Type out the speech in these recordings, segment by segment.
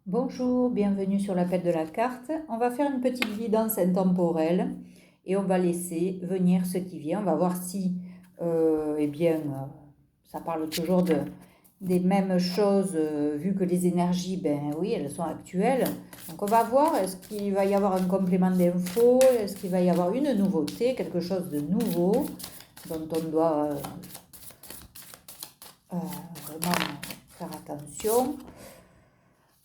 Bonjour, bienvenue sur l'appel de la carte. On va faire une petite guidance intemporelle et on va laisser venir ce qui vient. On va voir si, ça parle toujours des mêmes choses, vu que les énergies, ben oui, elles sont actuelles. Donc on va voir, est-ce qu'il va y avoir un complément d'infos, est-ce qu'il va y avoir une nouveauté, quelque chose de nouveau dont on doit vraiment faire attention.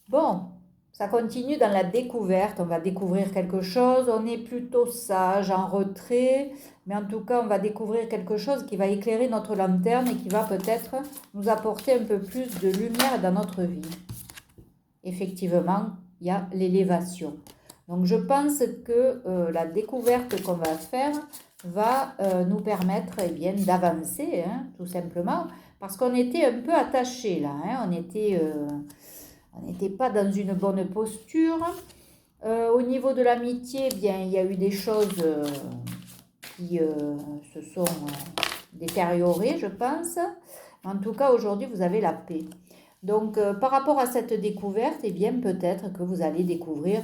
Bon, ça continue dans la découverte, on va découvrir quelque chose, on est plutôt sage, en retrait, mais en tout cas on va découvrir quelque chose qui va éclairer notre lanterne et qui va peut-être nous apporter un peu plus de lumière dans notre vie. Effectivement, il y a l'élévation. Donc je pense que la découverte qu'on va faire va nous permettre d'avancer, tout simplement, parce qu'on était un peu attachés là, on n'était pas dans une bonne posture. Au niveau de l'amitié, bien, il y a eu des choses qui se sont détériorées, je pense. En tout cas, aujourd'hui, vous avez la paix. Donc, par rapport à cette découverte, peut-être que vous allez découvrir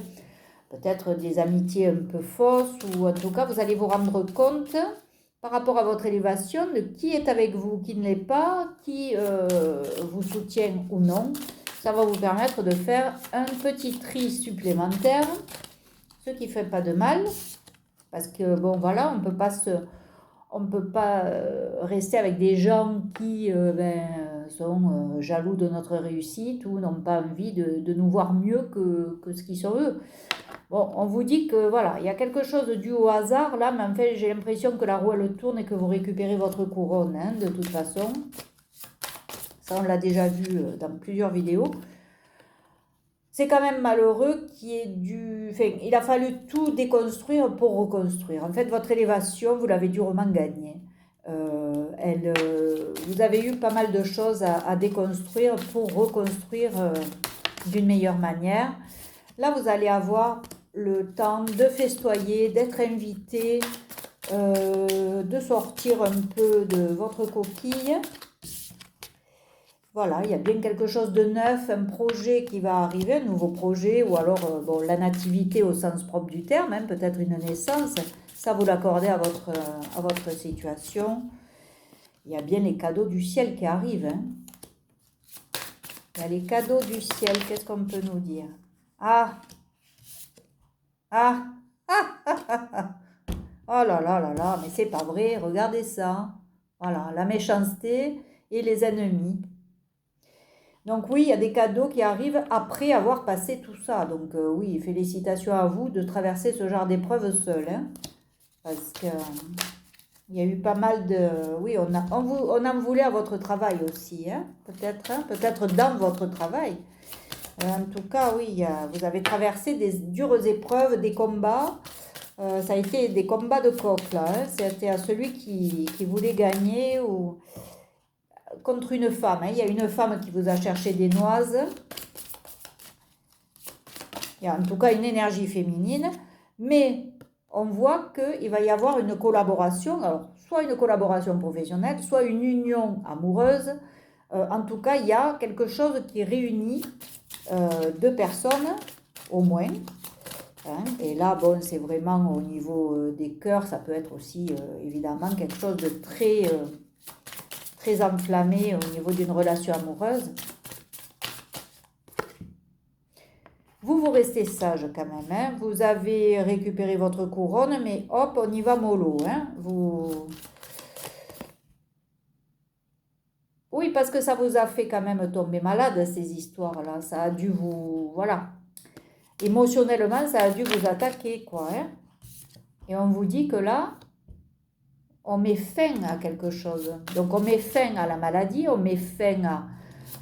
peut-être des amitiés un peu fausses, ou en tout cas, vous allez vous rendre compte, par rapport à votre élévation, de qui est avec vous, qui ne l'est pas, qui vous soutient ou non. Ça va vous permettre de faire un petit tri supplémentaire, ce qui ne fait pas de mal, parce que bon voilà, on peut pas rester avec des gens qui sont jaloux de notre réussite ou n'ont pas envie de nous voir mieux que ce qu'ils sont eux. Bon, on vous dit que voilà, il y a quelque chose dû au hasard là, mais en fait j'ai l'impression que la roue elle tourne et que vous récupérez votre couronne, de toute façon. Ça on l'a déjà vu dans plusieurs vidéos. C'est quand même malheureux il a fallu tout déconstruire pour reconstruire. En fait, votre élévation, vous l'avez durement gagnée. Vous avez eu pas mal de choses à déconstruire pour reconstruire d'une meilleure manière. Là, vous allez avoir le temps de festoyer, d'être invité, de sortir un peu de votre coquille. Voilà, il y a bien quelque chose de neuf, un projet qui va arriver, un nouveau projet, ou alors la nativité au sens propre du terme, peut-être une naissance. Ça, vous l'accordez à votre situation. Il y a bien les cadeaux du ciel qui arrivent. Il y a les cadeaux du ciel, qu'est-ce qu'on peut nous dire? Ah, ah, oh là là là là, mais c'est pas vrai, regardez ça. Voilà, la méchanceté et les ennemis. Donc oui, il y a des cadeaux qui arrivent après avoir passé tout ça. Donc oui, félicitations à vous de traverser ce genre d'épreuve seul. Parce que il y a eu pas mal de... Oui, on en voulait à votre travail aussi. Peut-être dans votre travail. En tout cas, oui, vous avez traversé des dures épreuves, des combats. Ça a été des combats de coq là. C'était à celui qui voulait gagner ou... contre une femme. Il y a une femme qui vous a cherché des noises. Il y a en tout cas une énergie féminine. Mais on voit qu'il va y avoir une collaboration. Alors, soit une collaboration professionnelle, soit une union amoureuse. En tout cas, il y a quelque chose qui réunit deux personnes, au moins. Et là, bon, c'est vraiment au niveau des cœurs. Ça peut être aussi, évidemment, quelque chose de très enflammé au niveau d'une relation amoureuse. Vous restez sage quand même. Vous avez récupéré votre couronne, mais hop, on y va mollo. Oui, parce que ça vous a fait quand même tomber malade, ces histoires-là. Ça a dû vous... Voilà. Émotionnellement, ça a dû vous attaquer, quoi. Et on vous dit que là, on met fin à quelque chose. Donc on met fin à la maladie, on met fin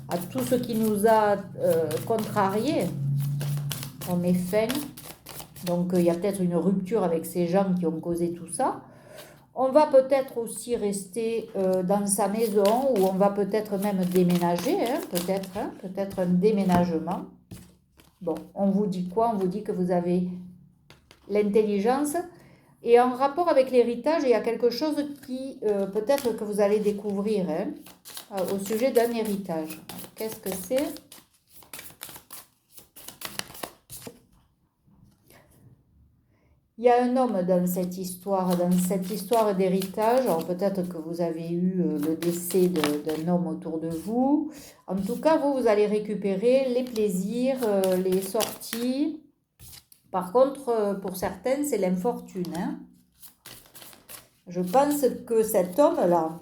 à tout ce qui nous a contrariés. On met fin. Donc il y a peut-être une rupture avec ces gens qui ont causé tout ça. On va peut-être aussi rester dans sa maison ou on va peut-être même déménager, peut-être un déménagement. Bon, on vous dit quoi? On vous dit que vous avez l'intelligence. Et en rapport avec l'héritage, il y a quelque chose qui peut-être que vous allez découvrir au sujet d'un héritage. Qu'est-ce que c'est? Il y a un homme dans cette histoire d'héritage. Alors peut-être que vous avez eu le décès d'un homme autour de vous. En tout cas, vous allez récupérer les plaisirs, les sorties. Par contre, pour certaines, c'est l'infortune, hein. Je pense que cet homme-là,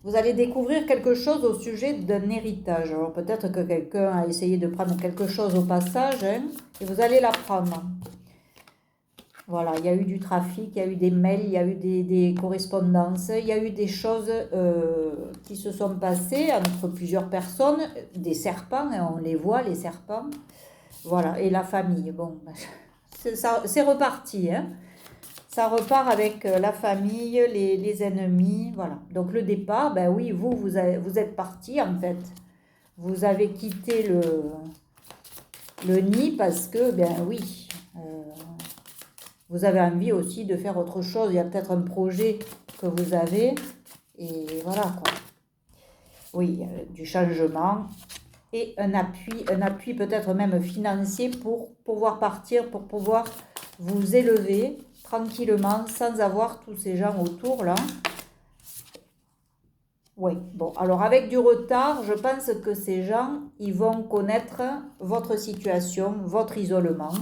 vous allez découvrir quelque chose au sujet d'un héritage. Alors peut-être que quelqu'un a essayé de prendre quelque chose au passage, hein, et vous allez l'apprendre. Voilà, il y a eu du trafic, il y a eu des mails, il y a eu des correspondances, il y a eu des choses qui se sont passées entre plusieurs personnes, des serpents, hein, on les voit, les serpents. Voilà, et la famille. Bon, c'est reparti, hein. Ça repart avec la famille, les ennemis, voilà. Donc le départ, ben oui, vous êtes parti en fait. Vous avez quitté le nid parce que, ben oui, vous avez envie aussi de faire autre chose. Il y a peut-être un projet que vous avez et voilà quoi. Oui, du changement et un appui peut-être même financier pour pouvoir partir, pour pouvoir vous élever tranquillement, sans avoir tous ces gens autour, là. Oui, bon, alors avec du retard, je pense que ces gens, ils vont connaître votre situation, votre isolement,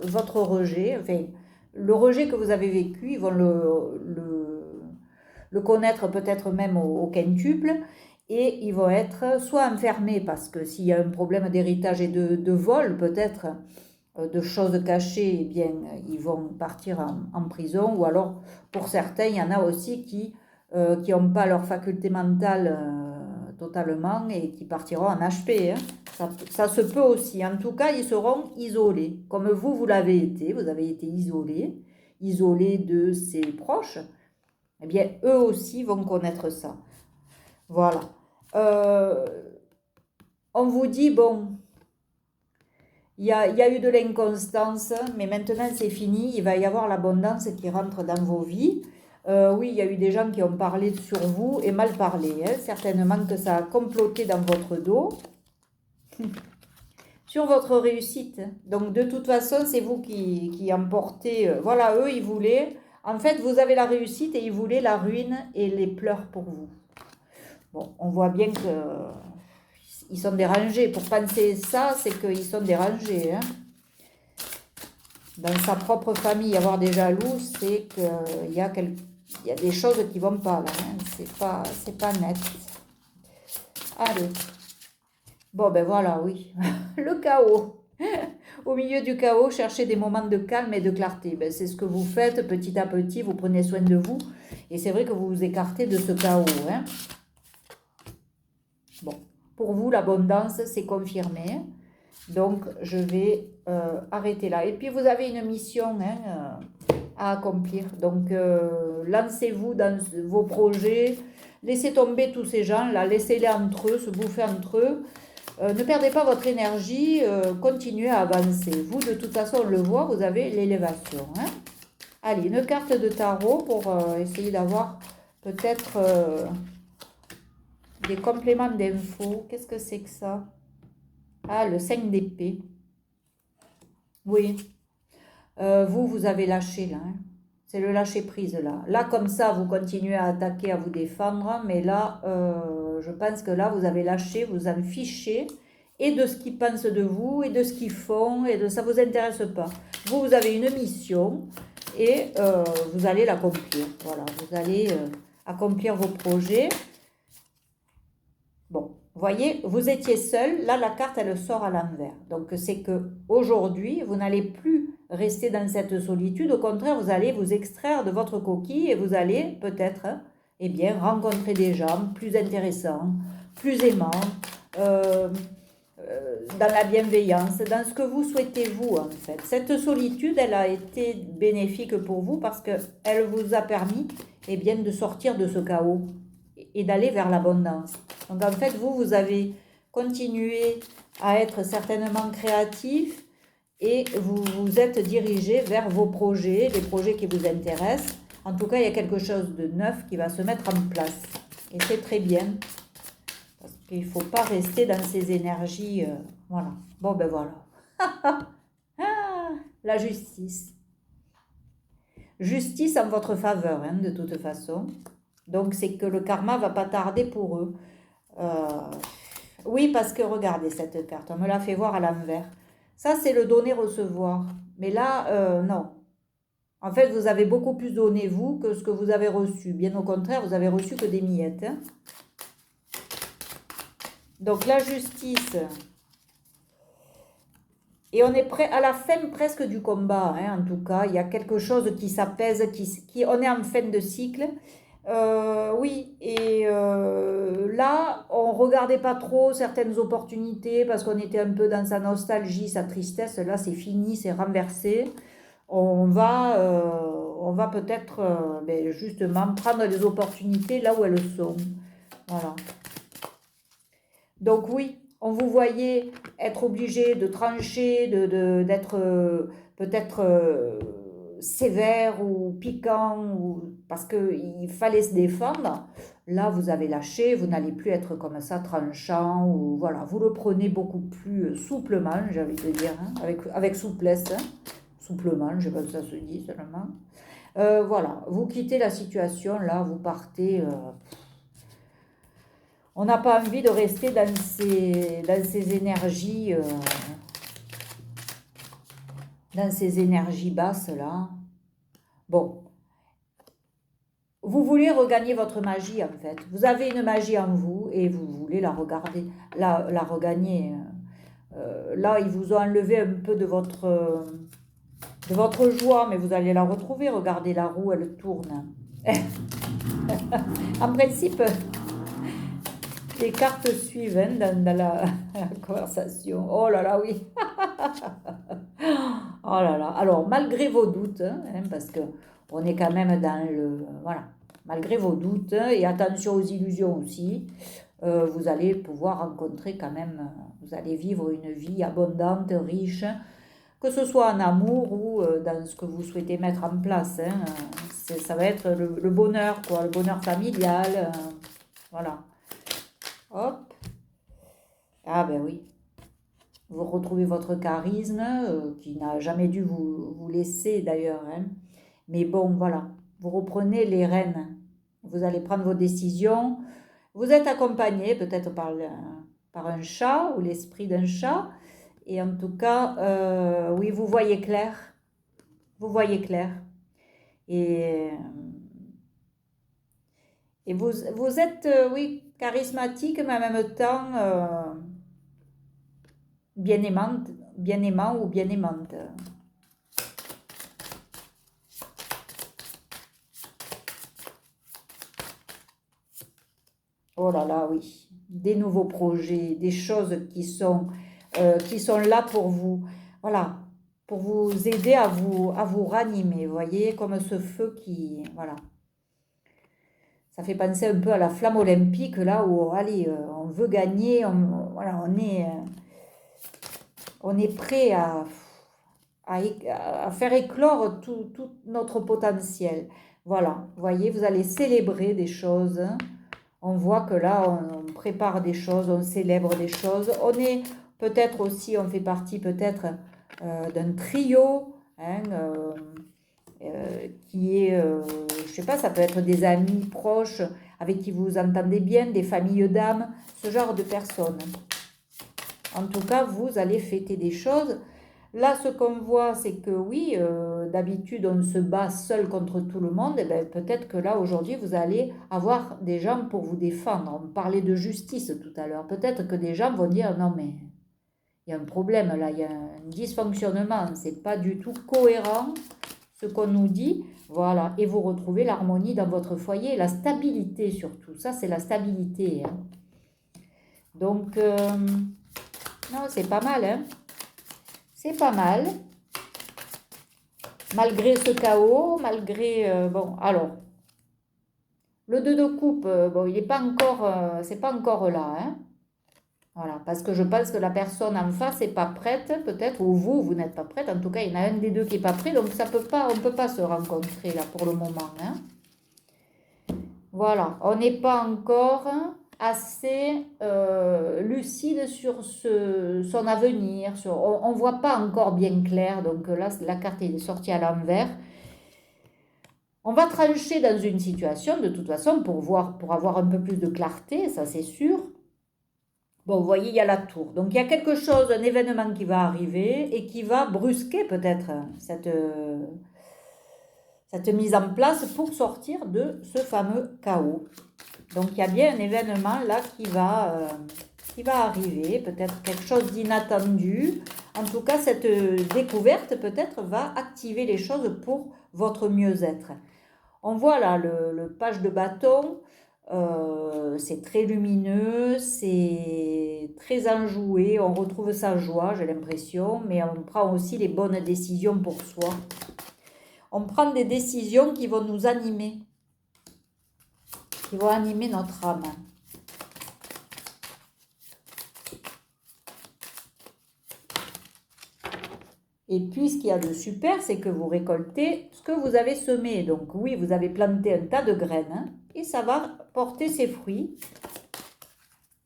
votre rejet, enfin, le rejet que vous avez vécu, ils vont le connaître peut-être même au quintuple, et ils vont être soit enfermés, parce que s'il y a un problème d'héritage et de vol, peut-être, de choses cachées, eh bien, ils vont partir en prison. Ou alors, pour certains, il y en a aussi qui n'ont pas leur faculté mentale totalement et qui partiront en HP. Hein. Ça se peut aussi. En tout cas, ils seront isolés. Comme vous l'avez été. Vous avez été isolés de ses proches. Eh bien, eux aussi vont connaître ça. Voilà. On vous dit, bon... Il y a eu de l'inconstance, mais maintenant c'est fini. Il va y avoir l'abondance qui rentre dans vos vies. Oui, il y a eu des gens qui ont parlé sur vous et mal parlé. Hein. Certainement que ça a comploté dans votre dos sur votre réussite. Donc de toute façon, c'est vous qui emportez. Voilà, eux, ils voulaient... En fait, vous avez la réussite et ils voulaient la ruine et les pleurs pour vous. Bon, on voit bien que... Ils sont dérangés. Pour penser ça, c'est qu'ils sont dérangés. Hein. Dans sa propre famille, avoir des jaloux, c'est qu'il y a des choses qui ne vont pas là. Hein. C'est pas net. Allez. Bon, ben voilà, oui. Le chaos. Au milieu du chaos, cherchez des moments de calme et de clarté. Ben, c'est ce que vous faites petit à petit. Vous prenez soin de vous. Et c'est vrai que vous vous écartez de ce chaos. Hein. Bon. Pour vous, l'abondance, c'est confirmé. Donc, je vais arrêter là. Et puis, vous avez une mission hein, à accomplir. Donc, lancez-vous dans vos projets. Laissez tomber tous ces gens-là. Laissez-les entre eux, se bouffer entre eux. Ne perdez pas votre énergie. Continuez à avancer. Vous, de toute façon, on le voit, vous avez l'élévation. Hein. Allez, une carte de tarot pour essayer d'avoir peut-être... des compléments d'infos. Qu'est-ce que c'est que ça? Ah, le 5 d'épée. Oui. Vous avez lâché là. Hein. C'est le lâcher-prise là. Là, comme ça, vous continuez à attaquer, à vous défendre. Mais là, je pense que là, vous avez lâché, vous en fichez. Et de ce qu'ils pensent de vous, et de ce qu'ils font, et de ça ne vous intéresse pas. Vous avez une mission et vous allez l'accomplir. Voilà, vous allez accomplir vos projets. Bon, vous voyez, vous étiez seul. Là, la carte, elle sort à l'envers. Donc, c'est que aujourd'hui, vous n'allez plus rester dans cette solitude. Au contraire, vous allez vous extraire de votre coquille et vous allez peut-être, eh bien, rencontrer des gens plus intéressants, plus aimants, dans la bienveillance, dans ce que vous souhaitez vous, en fait. Cette solitude, elle a été bénéfique pour vous parce qu'elle vous a permis, eh bien, de sortir de ce chaos et d'aller vers l'abondance. Donc en fait, vous avez continué à être certainement créatif et vous vous êtes dirigé vers vos projets, les projets qui vous intéressent. En tout cas, il y a quelque chose de neuf qui va se mettre en place. Et c'est très bien. Parce qu'il ne faut pas rester dans ces énergies. Voilà. Bon, ben voilà. la justice. Justice en votre faveur, hein, de toute façon. Donc, c'est que le karma va pas tarder pour eux. Euh, oui, parce que regardez cette carte, on me l'a fait voir à l'envers. Ça, c'est le donner-recevoir. Mais là, non. En fait, vous avez beaucoup plus donné, vous, que ce que vous avez reçu. Bien au contraire, vous avez reçu que des miettes. Hein. Donc, la justice. Et on est prêt à la fin presque du combat, hein, en tout cas. Il y a quelque chose qui s'apaise, on est en fin de cycle. Oui, et là, on ne regardait pas trop certaines opportunités parce qu'on était un peu dans sa nostalgie, sa tristesse. Là, c'est fini, c'est renversé. On va peut-être justement prendre les opportunités là où elles sont. Voilà. Donc oui, on vous voyait être obligé de trancher, d'être peut-être sévère ou piquant, parce qu'il fallait se défendre. Là, vous avez lâché, vous n'allez plus être comme ça, tranchant, ou voilà, vous le prenez beaucoup plus souplement, j'ai envie de dire, hein, avec souplesse, hein, souplement, je ne sais pas si ça se dit seulement. Voilà, vous quittez la situation, là, vous partez... on n'a pas envie de rester dans ces énergies basses là. Bon, vous voulez regagner votre magie en fait. Vous avez une magie en vous et vous voulez la regagner. Là, ils vous ont enlevé un peu de votre joie, mais vous allez la retrouver. Regardez la roue, elle tourne. En principe, les cartes suivent, hein, dans la conversation. Oh là là, oui. Oh là là. Alors, malgré vos doutes, hein, parce que on est quand même dans le... Voilà. Malgré vos doutes, hein, et attention aux illusions aussi, vous allez pouvoir rencontrer quand même... vous allez vivre une vie abondante, riche, que ce soit en amour ou dans ce que vous souhaitez mettre en place. Hein. Ça va être le bonheur, quoi, le bonheur familial. Voilà. Hop. Ah ben oui. Vous retrouvez votre charisme, qui n'a jamais dû vous laisser d'ailleurs. Hein. Mais bon, voilà. Vous reprenez les rênes. Vous allez prendre vos décisions. Vous êtes accompagné peut-être par un chat ou l'esprit d'un chat. Et en tout cas, oui, vous voyez clair. Vous voyez clair. Et vous êtes, oui, charismatique, mais en même temps bien aimante, bien aimant ou bien aimante. Oh là là, oui. Des nouveaux projets, des choses qui sont là pour vous. Voilà, pour vous aider à vous ranimer, vous voyez, comme ce feu qui... Voilà. Ça fait penser un peu à la flamme olympique, là où, allez, on veut gagner, voilà, on est prêt à faire éclore tout notre potentiel. Voilà, vous voyez, vous allez célébrer des choses. On voit que là, on prépare des choses, on célèbre des choses. On est peut-être aussi, on fait partie peut-être d'un trio, hein, qui est, je sais pas, ça peut être des amis proches avec qui vous entendez bien, des familles d'âmes, ce genre de personnes. En tout cas, vous allez fêter des choses. Là, ce qu'on voit, c'est que oui, d'habitude, on se bat seul contre tout le monde. Et bien, peut-être que là, aujourd'hui, vous allez avoir des gens pour vous défendre. On parlait de justice tout à l'heure. Peut-être que des gens vont dire, non, mais il y a un problème là, il y a un dysfonctionnement. C'est pas du tout cohérent ce qu'on nous dit. Voilà. Et vous retrouvez l'harmonie dans votre foyer, la stabilité surtout. Ça, c'est la stabilité. Hein. Donc, non, c'est pas mal, hein. C'est pas mal, malgré ce chaos, malgré... bon, alors, le 2 de coupe, bon, il n'est pas encore... c'est pas encore là, hein. Voilà, parce que je pense que la personne en face n'est pas prête, peut-être, ou vous n'êtes pas prête. En tout cas, il y en a un des deux qui n'est pas prêt, donc ça peut pas, on ne peut pas se rencontrer, là, pour le moment, hein. Voilà, on n'est pas encore... assez lucide sur son avenir. On ne voit pas encore bien clair, donc là, la carte est sortie à l'envers. On va trancher dans une situation, de toute façon, pour voir, pour avoir un peu plus de clarté, ça c'est sûr. Bon, vous voyez, il y a la tour. Donc, il y a quelque chose, un événement qui va arriver et qui va brusquer peut-être cette mise en place pour sortir de ce fameux chaos. Donc, il y a bien un événement là qui va arriver, peut-être quelque chose d'inattendu. En tout cas, cette découverte peut-être va activer les choses pour votre mieux-être. On voit là le page de bâton, c'est très lumineux, c'est très enjoué, on retrouve sa joie, j'ai l'impression, mais on prend aussi les bonnes décisions pour soi. On prend des décisions qui vont nous animer, qui vont animer notre âme. Et puis, ce qu'il y a de super, c'est que vous récoltez ce que vous avez semé. Donc, oui, vous avez planté un tas de graines, hein, et ça va porter ses fruits.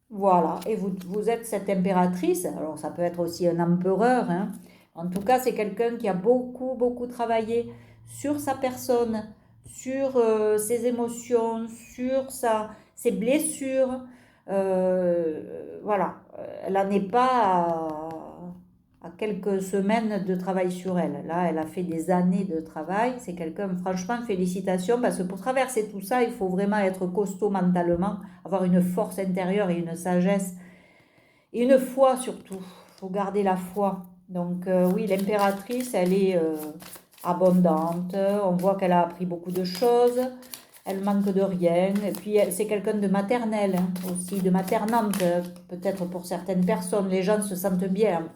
Voilà, et vous êtes cette impératrice. Alors, ça peut être aussi un empereur, hein. En tout cas, c'est quelqu'un qui a beaucoup, beaucoup travaillé sur sa personne, sur ses émotions, sur ses blessures. Voilà, elle n'en est pas à quelques semaines de travail sur elle. Là, elle a fait des années de travail. C'est quelqu'un, franchement, félicitations, parce que pour traverser tout ça, il faut vraiment être costaud mentalement, avoir une force intérieure et une sagesse, et une foi surtout. Il faut garder la foi. Donc oui, l'impératrice, elle est abondante. On voit qu'elle a appris beaucoup de choses. Elle manque de rien. Et puis, c'est quelqu'un de maternel, hein, aussi, de maternante, peut-être pour certaines personnes. Les gens se sentent bien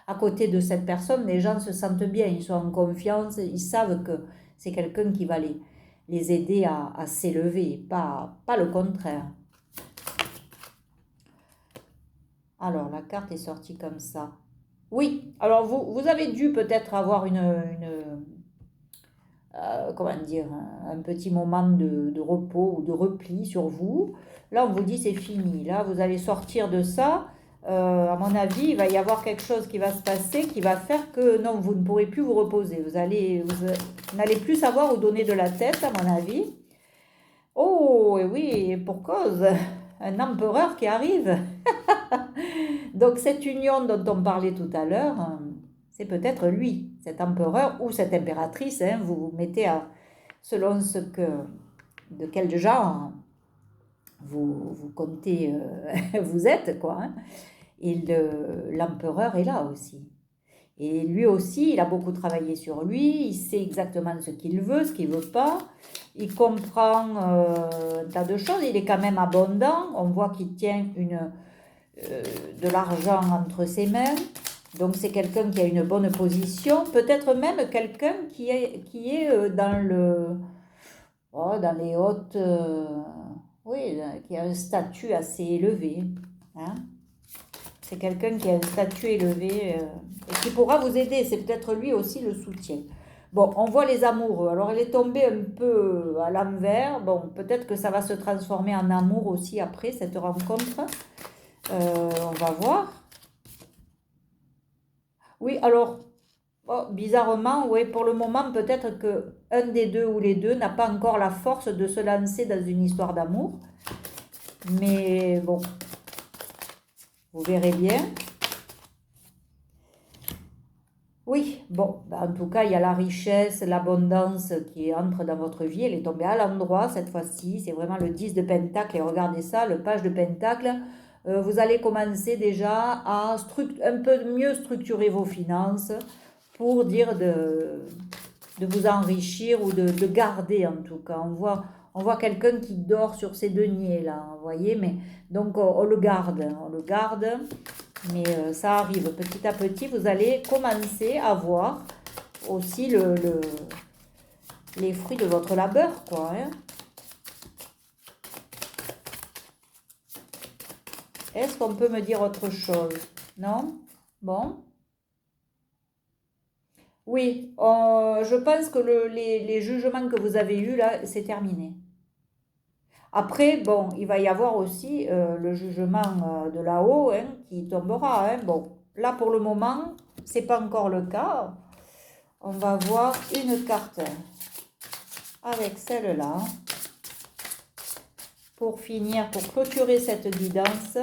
à côté de cette personne. Les gens se sentent bien, ils sont en confiance. Ils savent que c'est quelqu'un qui va les aider à s'élever, pas le contraire. Alors, la carte est sortie comme ça. Oui, alors vous avez dû peut-être avoir comment dire, un petit moment de repos ou de repli sur vous. Là, on vous dit c'est fini. Là, vous allez sortir de ça. À mon avis, il va y avoir quelque chose qui va se passer qui va faire que non, vous ne pourrez plus vous reposer. Vous n'allez plus savoir où donner de la tête, à mon avis. Oh, et oui, pour cause, un empereur qui arrive. Donc cette union dont on parlait tout à l'heure, c'est peut-être lui, cet empereur ou cette impératrice, hein, vous vous mettez selon de quel genre vous comptez, vous êtes, quoi. Hein. Et l'empereur est là aussi. Et lui aussi, il a beaucoup travaillé sur lui, il sait exactement ce qu'il veut, ce qu'il ne veut pas. Il comprend un tas de choses, il est quand même abondant, on voit qu'il tient de l'argent entre ses mains. Donc c'est quelqu'un qui a une bonne position, peut-être même quelqu'un qui est dans les hautes, oui, qui a un statut assez élevé. Hein. C'est quelqu'un qui a un statut élevé et qui pourra vous aider. C'est peut-être lui aussi le soutien. Bon, on voit les amoureux. Alors elle est tombée un peu à l'envers. Bon, peut-être que ça va se transformer en amour aussi après cette rencontre. On va voir. Oui, alors, bizarrement, oui, pour le moment, peut-être que un des deux ou les deux n'a pas encore la force de se lancer dans une histoire d'amour. Mais bon, vous verrez bien. Oui, bon, en tout cas, il y a la richesse, l'abondance qui entre dans votre vie. Elle est tombée à l'endroit cette fois-ci. C'est vraiment le 10 de Pentacle. Et regardez ça, le page de Pentacle. Vous allez commencer déjà à un peu mieux structurer vos finances pour dire de vous enrichir ou de garder en tout cas. On voit quelqu'un qui dort sur ses deniers là, vous voyez, mais donc on le garde, mais ça arrive petit à petit. Vous allez commencer à voir aussi les fruits de votre labeur, quoi. Hein. Est-ce qu'on peut me dire autre chose? Non? Bon. Oui, je pense que les jugements que vous avez eus là, c'est terminé. Après, bon, il va y avoir aussi le jugement de là-haut hein, qui tombera. Hein. Bon, là pour le moment, c'est pas encore le cas. On va voir une carte avec celle-là pour finir, pour clôturer cette guidance.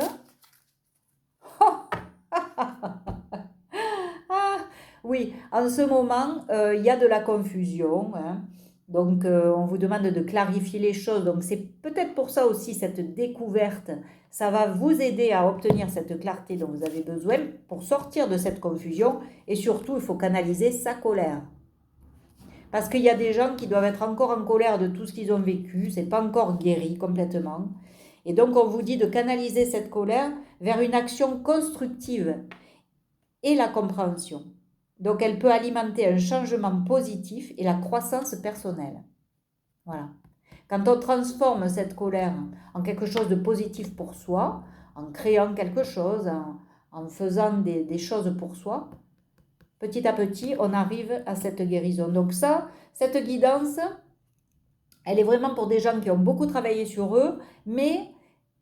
Ah, oui, en ce moment, il y a de la confusion. Hein. Donc, on vous demande de clarifier les choses. Donc, c'est peut-être pour ça aussi cette découverte. Ça va vous aider à obtenir cette clarté dont vous avez besoin pour sortir de cette confusion. Et surtout, il faut canaliser sa colère. Parce qu'il y a des gens qui doivent être encore en colère de tout ce qu'ils ont vécu. C'est pas encore guéri complètement. Et donc, on vous dit de canaliser cette colère vers une action constructive et la compréhension. Donc, elle peut alimenter un changement positif et la croissance personnelle. Voilà. Quand on transforme cette colère en quelque chose de positif pour soi, en créant quelque chose, en faisant des choses pour soi, petit à petit, on arrive à cette guérison. Donc ça, cette guidance, elle est vraiment pour des gens qui ont beaucoup travaillé sur eux, mais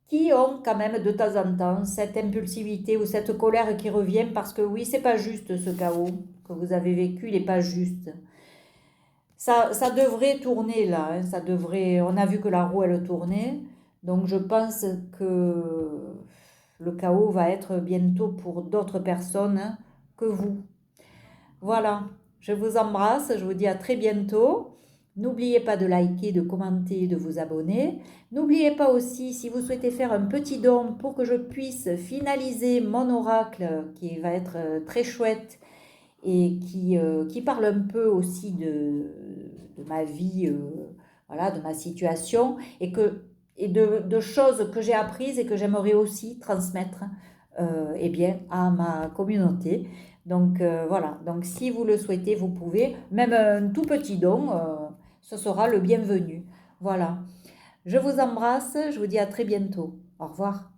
qui ont quand même de temps en temps cette impulsivité ou cette colère qui revient parce que oui, c'est pas juste ce chaos que vous avez vécu, il n'est pas juste. Ça devrait tourner là, hein, ça devrait. On a vu que la roue elle tournait, donc je pense que le chaos va être bientôt pour d'autres personnes que vous. Voilà, je vous embrasse, je vous dis à très bientôt. N'oubliez pas de liker, de commenter, de vous abonner. N'oubliez pas aussi, si vous souhaitez faire un petit don pour que je puisse finaliser mon oracle qui va être très chouette et qui parle un peu aussi de ma vie, voilà, de ma situation et de choses que j'ai apprises et que j'aimerais aussi transmettre eh bien, à ma communauté. Donc voilà, donc si vous le souhaitez, vous pouvez, même un tout petit don, ce sera le bienvenu. Voilà, je vous embrasse, je vous dis à très bientôt. Au revoir.